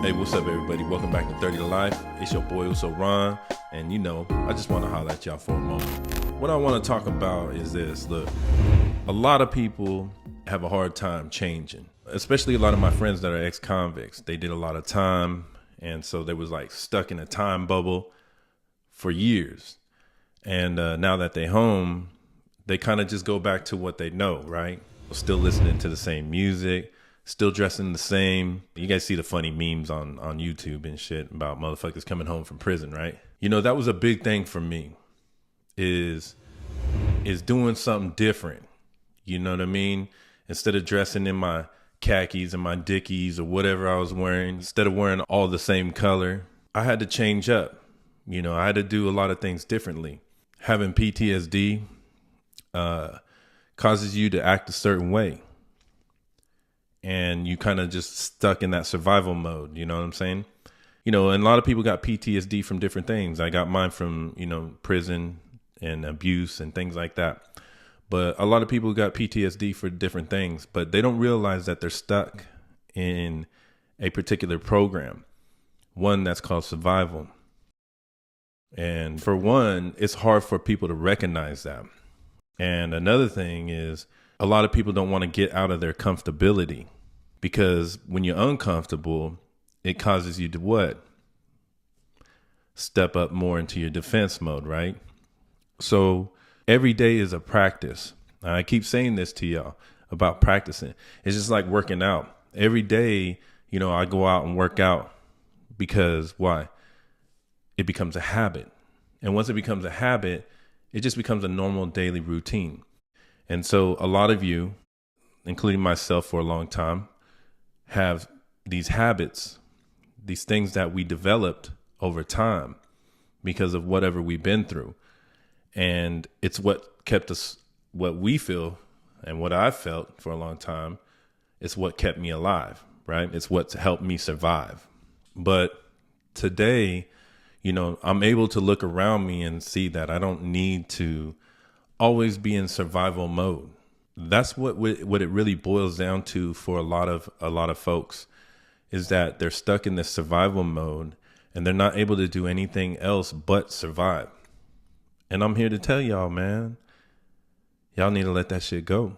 Hey, what's up, everybody? Welcome back to 30 to Life. It's your boy, Uso Ron. And I just want to holler at y'all for a moment. What I want to talk about is this. Look, a lot of people have a hard time changing, especially a lot of my friends that are ex-convicts. They did a lot of time, and so they was like stuck in a time bubble for years. And now that they home, they kind of just go back to what they know, right? Still listening to the same music, still dressing the same. You guys see the funny memes on YouTube and shit about motherfuckers coming home from prison, right? That was a big thing for me, is doing something different. You know what I mean? Instead of dressing in my khakis and my dickies or whatever I was wearing, instead of wearing all the same color, I had to change up. I had to do a lot of things differently. Having PTSD causes you to act a certain way. And you kind of just stuck in that survival mode. You know what I'm saying? And a lot of people got PTSD from different things. I got mine from, prison and abuse and things like that. But a lot of people got PTSD for different things, but they don't realize that they're stuck in a particular program, one that's called survival. And for one, it's hard for people to recognize that. And another thing is a lot of people don't want to get out of their comfortability, because when you're uncomfortable, it causes you to what? Step up more into your defense mode, right? So every day is a practice. I keep saying this to y'all about practicing. It's just like working out. Every day, I go out and work out because why? It becomes a habit. And once it becomes a habit, it just becomes a normal daily routine. And so a lot of you, including myself for a long time, have these habits, these things that we developed over time because of whatever we've been through. And it's what kept us, what we feel and what I felt for a long time, it's what kept me alive, right? It's what's helped me survive. But today, I'm able to look around me and see that I don't need to always be in survival mode. That's what it really boils down to for a lot of folks, is that they're stuck in this survival mode and they're not able to do anything else but survive. And I'm here to tell y'all, man, y'all need to let that shit go.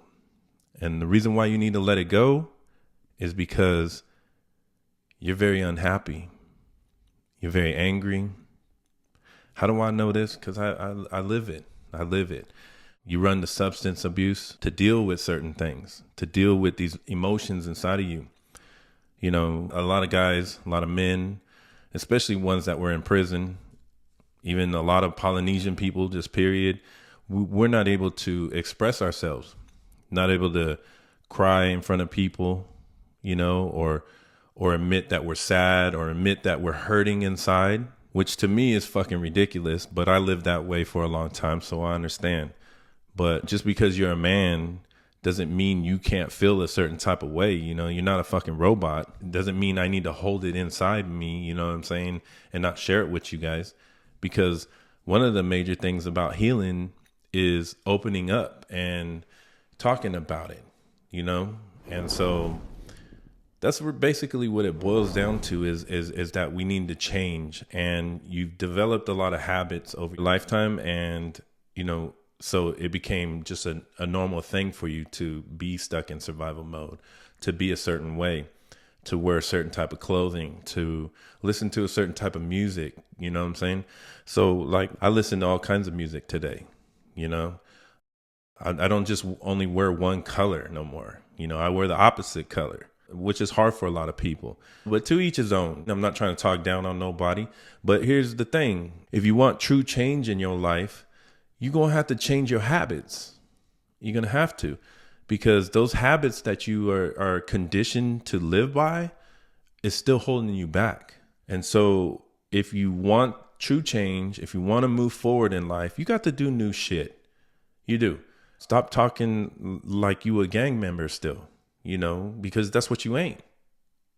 And the reason why you need to let it go is because you're very unhappy. You're very angry. How do I know this? Because I live it. I live it. You run to substance abuse to deal with certain things, to deal with these emotions inside of you. A lot of guys, a lot of men, especially ones that were in prison, even a lot of Polynesian people, just period, we're not able to express ourselves, not able to cry in front of people, or admit that we're sad or admit that we're hurting inside, which to me is fucking ridiculous. But I lived that way for a long time, so I understand. But just because you're a man doesn't mean you can't feel a certain type of way. You're not a fucking robot. It doesn't mean I need to hold it inside me, you know what I'm saying, and not share it with you guys. Because one of the major things about healing is opening up and talking about it, And so that's basically what it boils down to is that we need to change. And you've developed a lot of habits over your lifetime, and, so it became just a normal thing for you to be stuck in survival mode, to be a certain way, to wear a certain type of clothing, to listen to a certain type of music, you know what I'm saying? So like I listen to all kinds of music today, I don't just only wear one color no more. I wear the opposite color, which is hard for a lot of people, but to each his own. I'm not trying to talk down on nobody, but here's the thing. If you want true change in your life, you're going to have to change your habits. You're going to have to, because those habits that you are conditioned to live by is still holding you back. And so if you want true change, if you want to move forward in life, you got to do new shit. You do. Stop talking like you a gang member still, because that's what you ain't.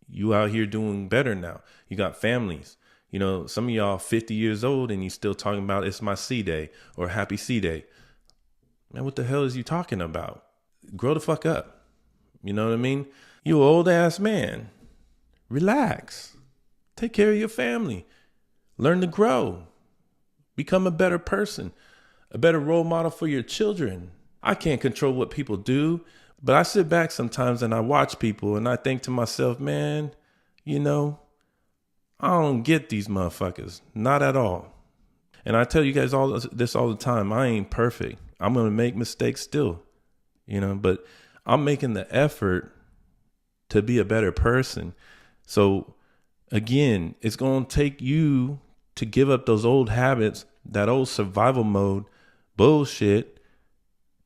You out here doing better now. You got families. Some of y'all 50 years old and you still talking about it's my C day or happy C day. Man, what the hell is you talking about? Grow the fuck up. You know what I mean? You an old ass man. Relax. Take care of your family. Learn to grow. Become a better person, a better role model for your children. I can't control what people do, but I sit back sometimes and I watch people and I think to myself, man, you know, I don't get these motherfuckers. Not at all. And I tell you guys all this all the time. I ain't perfect. I'm going to make mistakes still, you know, but I'm making the effort to be a better person. So again, it's going to take you to give up those old habits, that old survival mode bullshit,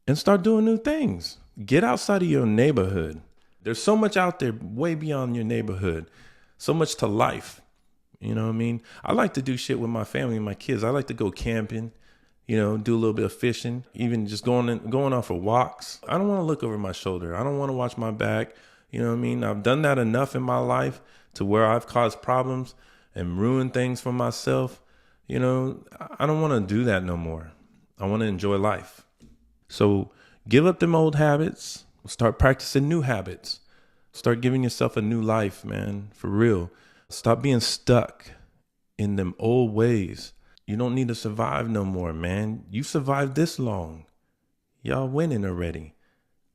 and start doing new things. Get outside of your neighborhood. There's so much out there way beyond your neighborhood. So much to life. You know what I mean? I like to do shit with my family and my kids. I like to go camping, you know, do a little bit of fishing, even just going out for walks. I don't want to look over my shoulder. I don't want to watch my back. You know what I mean? I've done that enough in my life to where I've caused problems and ruined things for myself. You know, I don't want to do that no more. I want to enjoy life. So give up them old habits. Start practicing new habits. Start giving yourself a new life, man, for real. Stop being stuck in them old ways. You don't need to survive no more, man. You survived this long. Y'all winning already.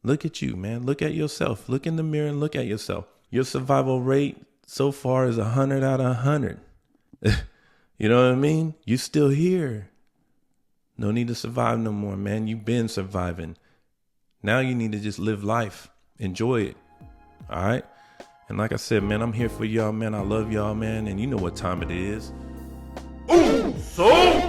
Look at you, man. Look at yourself. Look in the mirror and look at yourself. Your survival rate so far is 100 out of 100. You know what I mean? You still here. No need to survive no more, man. You've been surviving. Now you need to just live life. Enjoy it. All right? And like I said, man, I'm here for y'all, man. I love y'all, man. And you know what time it is. Uso